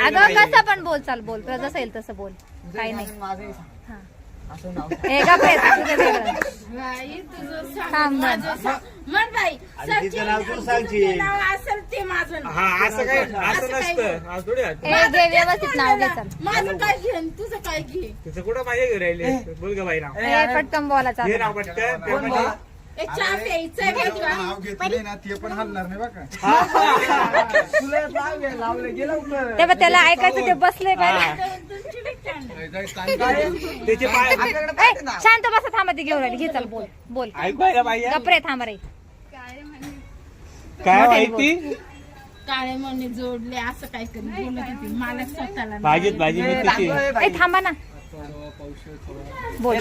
अगं कसं पण बोल, चाल बोल, तुला जसं येईल तसं बोल, काही नाही. हे का व्यवस्थित नाव घे. चल माझं काय घे तुझं काय घे. तुझं कुठं माझ्या राहिले बोल ग बाई नाव. पटकन बोला. चाल नाव पटकन. चहा प्यायचं ते बघ त्याला ऐकायचं, ते बसले काय शांत बसा. थांबा ते घेऊन राहिली. घे चल बोल बोल. गप्रे थांबा रे. काय माहिती काळे मणी जोडले असं काहीतरी बोलत होती मला स्वतःला. भाजी थांबा ना. बोल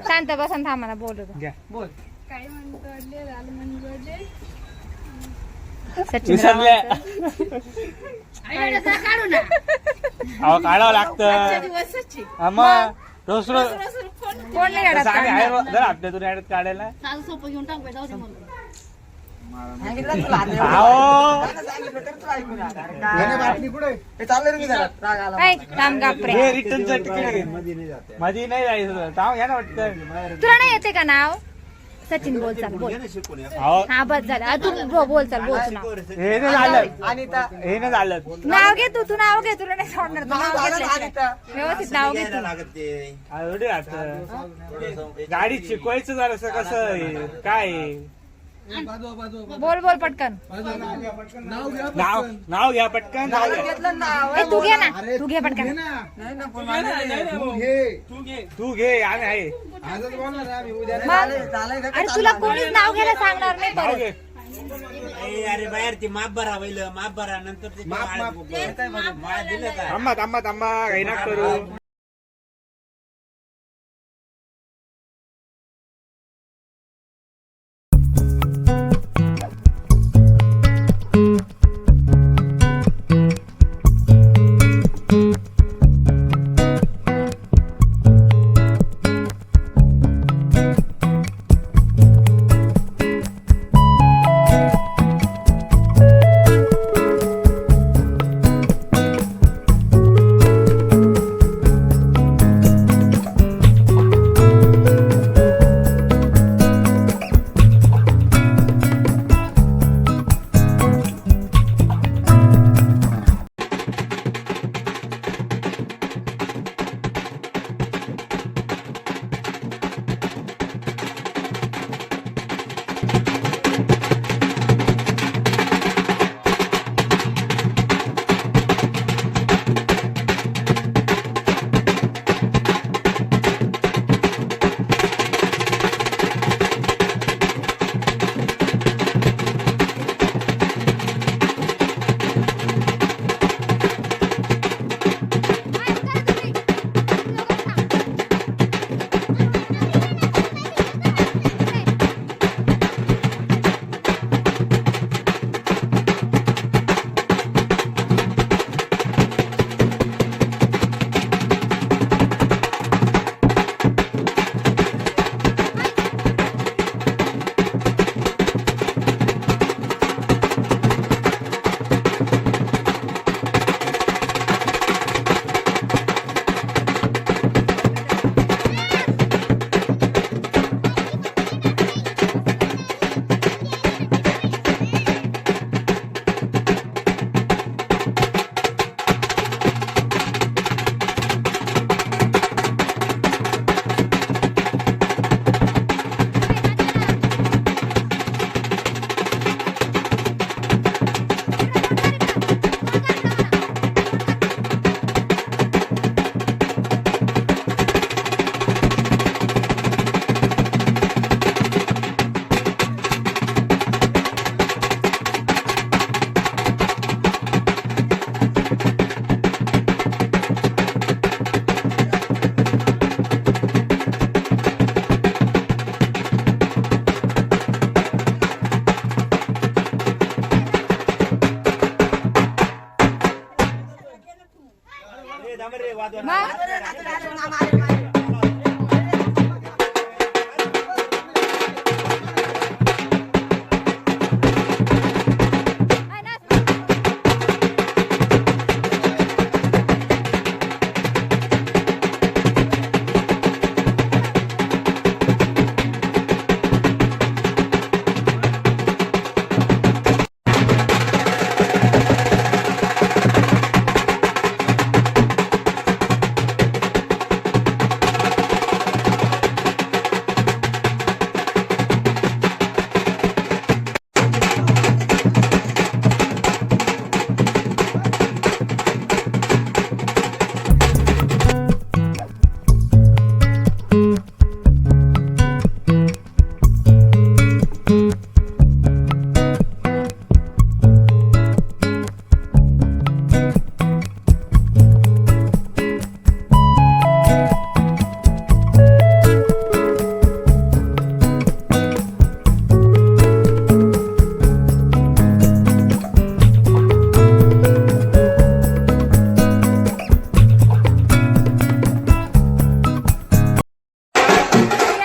शांत बसा. थांबा ना. बोल बोल. काय म्हणतो लालमणी जोडले काढावं लागतं दिवसाची. रोज रोज कोण नाही आपल्या तुला काढायला सोपं घेऊन टाक जाऊ दे मला. मध्ये नाही जायचं. तुला नाही येते का नाव? सचिन बोल. चाल बोल. हा बस झालं. तू बोल. चाल बोल. हे नाही झालं. नाव घे तू नाव घे. तुला नाही सोडणार. व्यवस्थित नाव घे तू. गाडी शिकवायचं जरा कसं काय. बोल बोल पटकन. नाव घ्या पटकन. तू घे ना. तू घे पटकन. तू घे. आम्ही आहे. अरे तुला कोणीच नाव घ्यायला सांगणार नाही. नाव घे. अरे बाहेर ती माप भरा पहिलं. माप भरा नंतर थांबा काही ना करू. या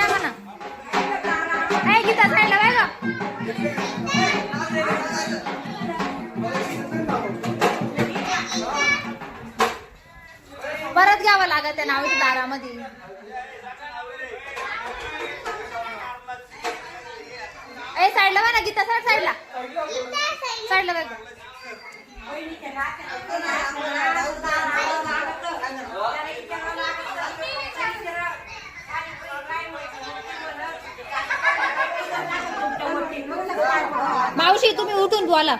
म्हणा. ए, गीता साईडला बाय गं. परत घ्यावं लागत त्या नावाच्या दारामध्ये. ए, साईडला बघा ना गीता, साईडला साईडला बघ. मावशी तुम्ही उठून बोला.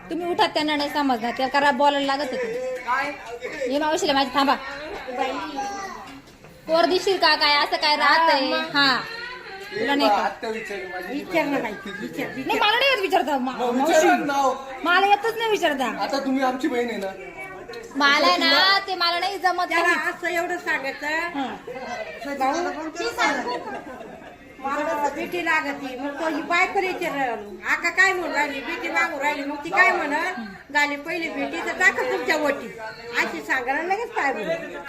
तुम्ही उठा, त्यांना नाही समजणार. त्या करा बोलायला लागत होते. हे मावशीला माझी थांबा. पोर दिसशील का काय असं काय राहतंय? हा तुला नाही का? नाही मला नाही येत विचारता मावशी. मला येतच नाही विचारता. आता तुम्ही आमची बहीण आहे ना. मला आहे ना ते मला नाही जमत. असं एवढं सांगायचं मला बेटी लागती. मग तो ही बायको आका काय म्हणून राहिली, बेटी मागून राहिली. मग ती काय म्हणत झाली पहिली बेटी तर टाका तुमच्या वटी अशी सांगायला लगेच काय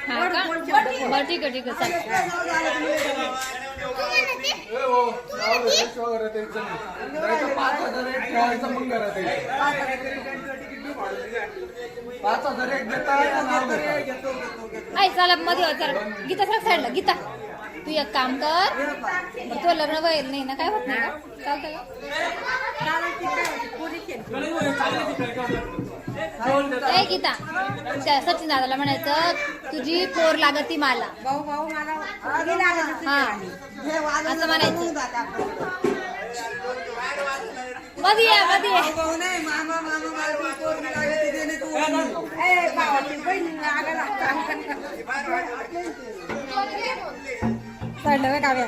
हा का? बरं ठीक आहे ठीक आहे चालेल. ए हो, नाव घ्यायचं वगैरे त्यांचं नाही. नाहीतर 5,000 एक ठेवायचं मग घरात यायचं. 5,000 एक देता या नाव घेता. ऐ चला मध्ये हो, चला गीता सर साईडला. गीता तू एक काम कर. बरं, तुझं लग्न व्हायला नाही ना, काय होत नाही का? चालतं का? ए गीता, त्या सचिन दादाला म्हणायचं तुझी पोर लागती मला. भाऊ भाऊ मला हा असं म्हणायचं. मध्ये या मध्ये या. भावाची बहीण लागायला साईडला बघ काव्या.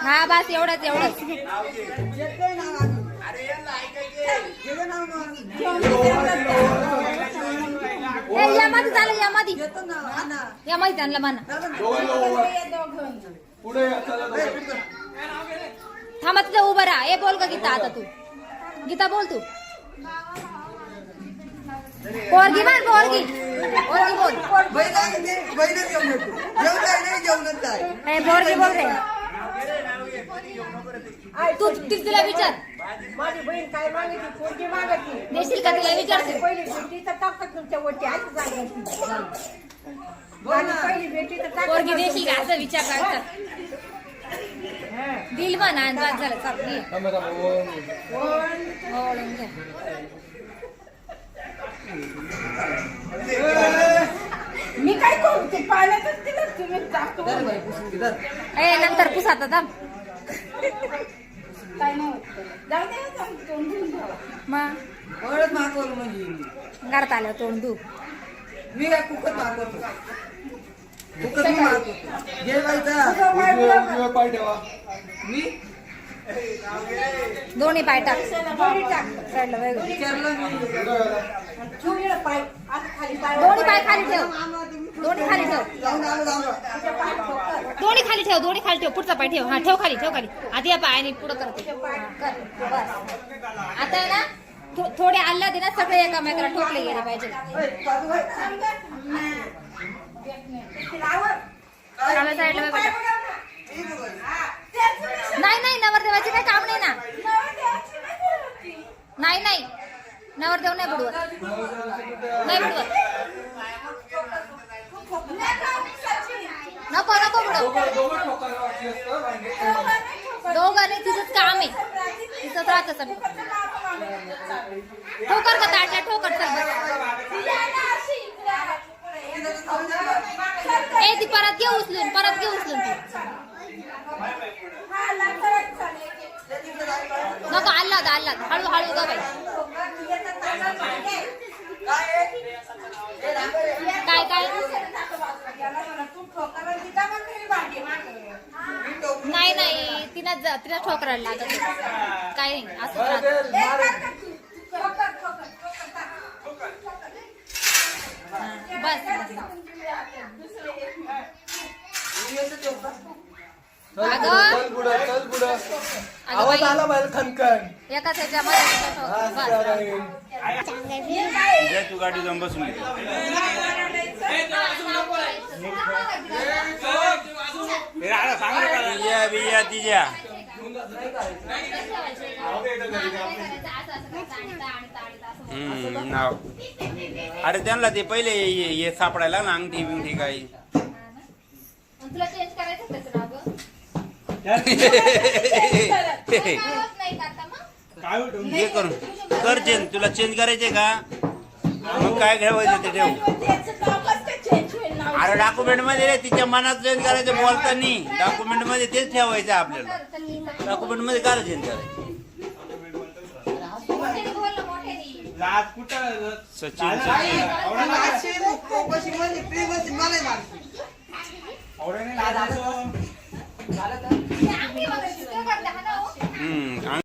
हा बस एवढंच एवढंच. ए यामध्ये झालं, यामध्ये त्यांना म्हणा. पुढे या, चला दोघं. थांबा तिथं उभं राहा. ए बोल का गीता आता तू. गीता बोल तू. पोरगी म्हण, पोरगी पोरगी बोल. ए पोरगी बोल रे. तू तिला विचार. माझी बहीण काय मागती, पोरगी मागती. देशील का तिला विचारते. पहिली बेटी तर टाकतात तुमच्या वरती अशी सांगायची. पहिली बेटी तर टाकतात. पोरगी देशील का असं विचार करायचा. दिल म्हणा आणि बस झालं. चाल घे. थांबा, थांबा. ओळून घ्या. मी काय करू ते पाण्यातच दिलं तुम्ही टाकतो. ए नंतर पुस आता थांब. काय नाही होत. जाऊ दे, तोंड धुवून ठेवा. मग ओळख मागवलं म्हणजे घरात आलं तोंड धू. मी काय कुकर मागवतो. कुकर मी मागवतो. जेवायचा उजव्या पाय ठेवा. मी दोन्ही पाय टाक. दोन्ही टाक. साईडला बघ. विचारलं मी. ठेव इकडं पाय. असं खाली पाय. दोन्ही पाय खाली ठेव. दोन्ही खाली ठेव. जाऊन आलो. तुझ्या पाय ठोकर. दोन्ही खाली ठेव. दोन्ही खाली ठेव. पुढचा पाय ठेव. हा ठेव खाली, ठेव खाली. आधी या पायाने पुढं करते. हा, कर बस. आता आहे ना थोडे आल्हादी ना सगळे एकामेकाला ठोकले गेले पाहिजे. डाव्या साईडला बघ बेटा. नाही नाही नवरदेवाचे काही काम नाही ना. नाही नाही नवरदेव नाही बुडवत. नाही बुडवत. नको नको बुडव. दोघांनी तिचंच काम आहे. तिचंच राहतं सगळं. ठोकर का ताटल्या ठोकर सर. ए ती परत घे उचलून ती. नको आल्हाद हळू हळू ग बाई. काय नाही तिला ठोकरायला लागत. काय नाही असं बस. चल पुढं आवाज आला बाहेर खनखन. एकाच ह्याच्यामध्ये तू गाडी जाऊन बसून घे. बिया तिच्या नाव. अरे त्यांना ते पहिले हे सापडायला ना अंगठी बिंगठी काही. तुला चेंज करायचं त्याचं नाव गं? हे करून कर चेंज. तुला चेंज करायचे का? मग काय ठेवायचं ते ठेव. अरे डॉक्युमेंट मध्ये रे तिच्या मनात चेंज करायचं बोलताना. डॉक्युमेंट मध्ये तेच ठेवायचं आपल्याला. डॉक्युमेंट मध्ये काय चेंज करायचं. सचिन मला